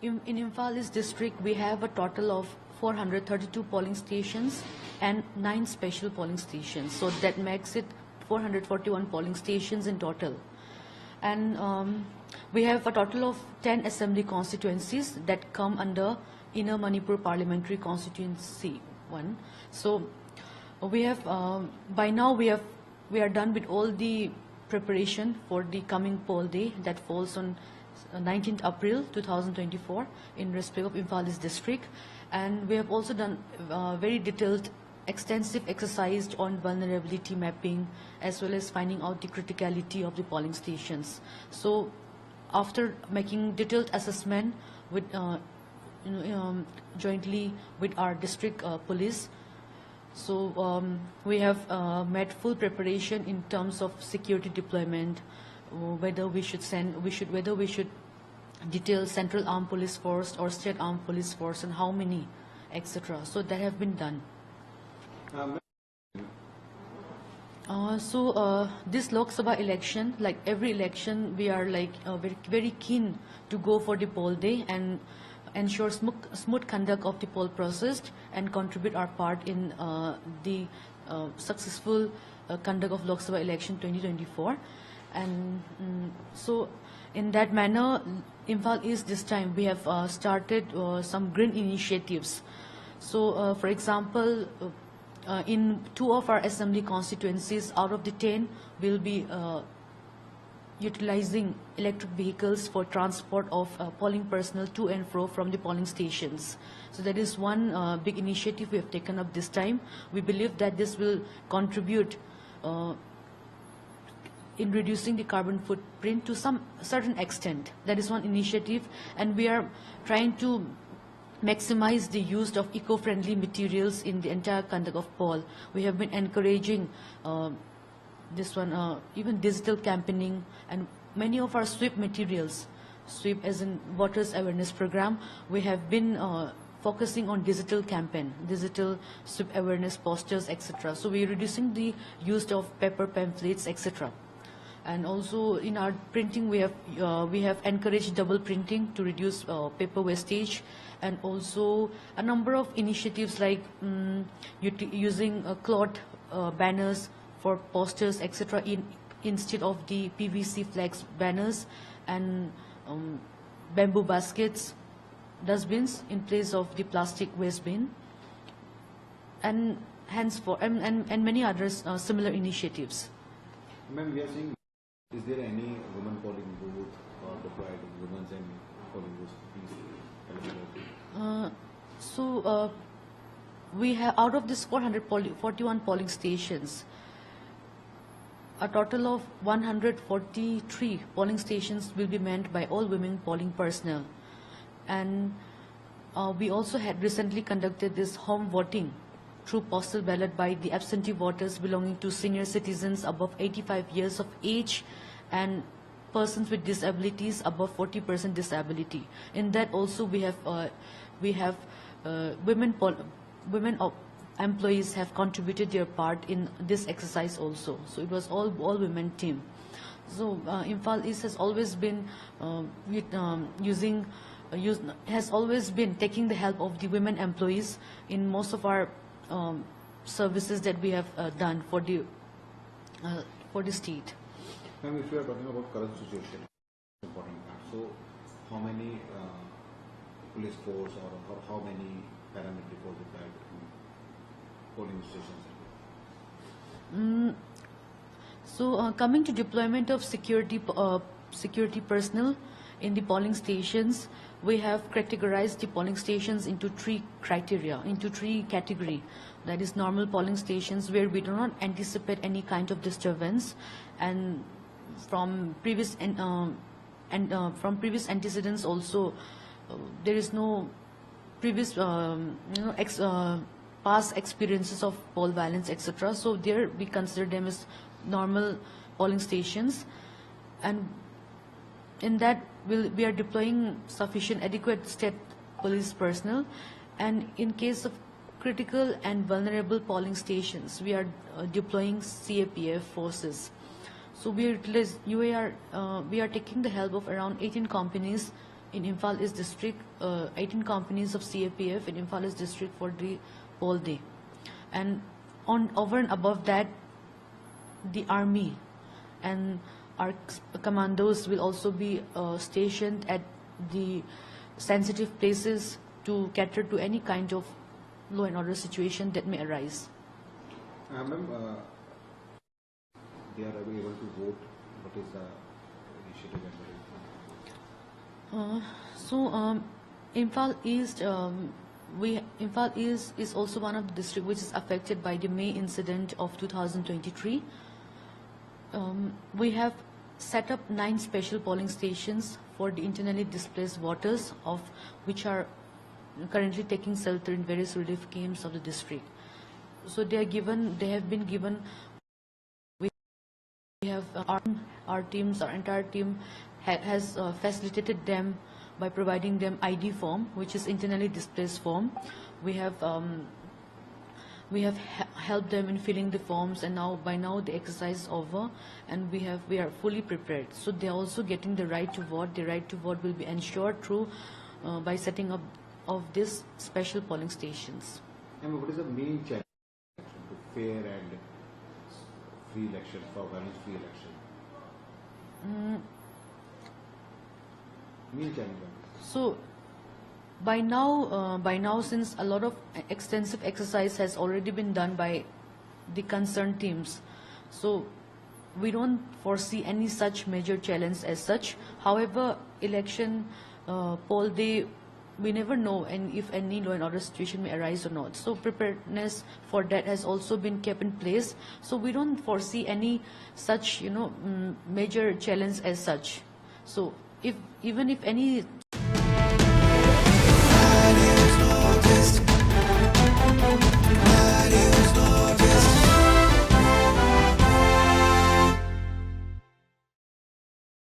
In Imphal East district, we have a total of 432 polling stations and 9 special polling stations. So that makes it 441 polling stations in total. And we have a total of 10 assembly constituencies that come under Inner Manipur Parliamentary Constituency 1. So we have, by now we are done with all the preparation for the coming poll day that falls on 19th April 2024 in respect of Imphal East district. And we have also done very detailed, extensive exercise on vulnerability mapping as well as finding out the criticality of the polling stations. So after making detailed assessment with jointly with our district police, so we have made full preparation in terms of security deployment, whether we should detail central armed police force or state armed police force and how many, etc. So that have been done. This Lok Sabha election, like every election, we are like very keen to go for the poll day and ensure smooth conduct of the poll process and contribute our part in the successful conduct of Lok Sabha election 2024. And so in that manner, Imphal East this time we have started some green initiatives. So for example, in 2 of our assembly constituencies out of the 10 will be utilizing electric vehicles for transport of polling personnel to and fro from the polling stations. So that is one big initiative we have taken up this time. We believe that this will contribute in reducing the carbon footprint to some certain extent. That is one initiative, and we are trying to maximize the use of eco-friendly materials in the entire conduct of poll. We have been encouraging this one, even digital campaigning, and many of our sweep materials, sweep as in voters awareness program, we have been focusing on digital campaign, digital sweep awareness posters, etc. So we are reducing the use of paper pamphlets, etc. And also in our printing, we have encouraged double printing to reduce paper wastage, and also a number of initiatives like using cloth banners for posters, etc. Instead of the PVC flags banners, and bamboo baskets, dustbins in place of the plastic waste bin, and henceforth and many others similar initiatives. Ma'am, we are seeing, is there any women polling booth or deployed women's and polling booths? We have, out of this 441 polling stations, a total of 143 polling stations will be manned by all women polling personnel. And we also had recently conducted this home voting through postal ballot by the absentee voters belonging to senior citizens above 85 years of age and persons with disabilities above 40% disability. In that also we have women employees have contributed their part in this exercise also. So it was all women team. So Imphal East has always been has always been taking the help of the women employees in most of our services that we have done for the state. Ma'am, if you are talking about current situation, important part. So, how many police force or how many paramilitary force required in polling stations? So, coming to deployment of security personnel in the polling stations, we have categorized the polling stations into 3 criteria, into 3 categories. That is normal polling stations where we do not anticipate any kind of disturbance, and from previous antecedents also there is no previous past experiences of poll violence, etc. So there we consider them as normal polling stations, and in that we are deploying sufficient adequate state police personnel, and in case of critical and vulnerable polling stations we are deploying CAPF forces. So we are taking the help of around 18 companies in Imphal East district, 18 companies of CAPF in Imphal East district for the whole day. And over and above that, the army and our commandos will also be stationed at the sensitive places to cater to any kind of law and order situation that may arise. Ma'am, they are able to vote. What is the initiative and Imphal East, Imphal East is also one of the districts which is affected by the May incident of 2023. We have set up 9 special polling stations for the internally displaced voters, of which are currently taking shelter in various relief camps of the district. So they have been given. We have our teams, our entire team has facilitated them by providing them ID form, which is internally displaced form. We have helped them in filling the forms, and by now the exercise is over, and we are fully prepared. So they are also getting the right to vote. The right to vote will be ensured through by setting up of these special polling stations. And what is the main challenge to fair and free election, for balanced free election? Main challenge. So by now, since a lot of extensive exercise has already been done by the concerned teams, so we don't foresee any such major challenge as such. However, election poll day, we never know and if any law and order situation may arise or not. So preparedness for that has also been kept in place. So we don't foresee any such major challenge as such. So even if any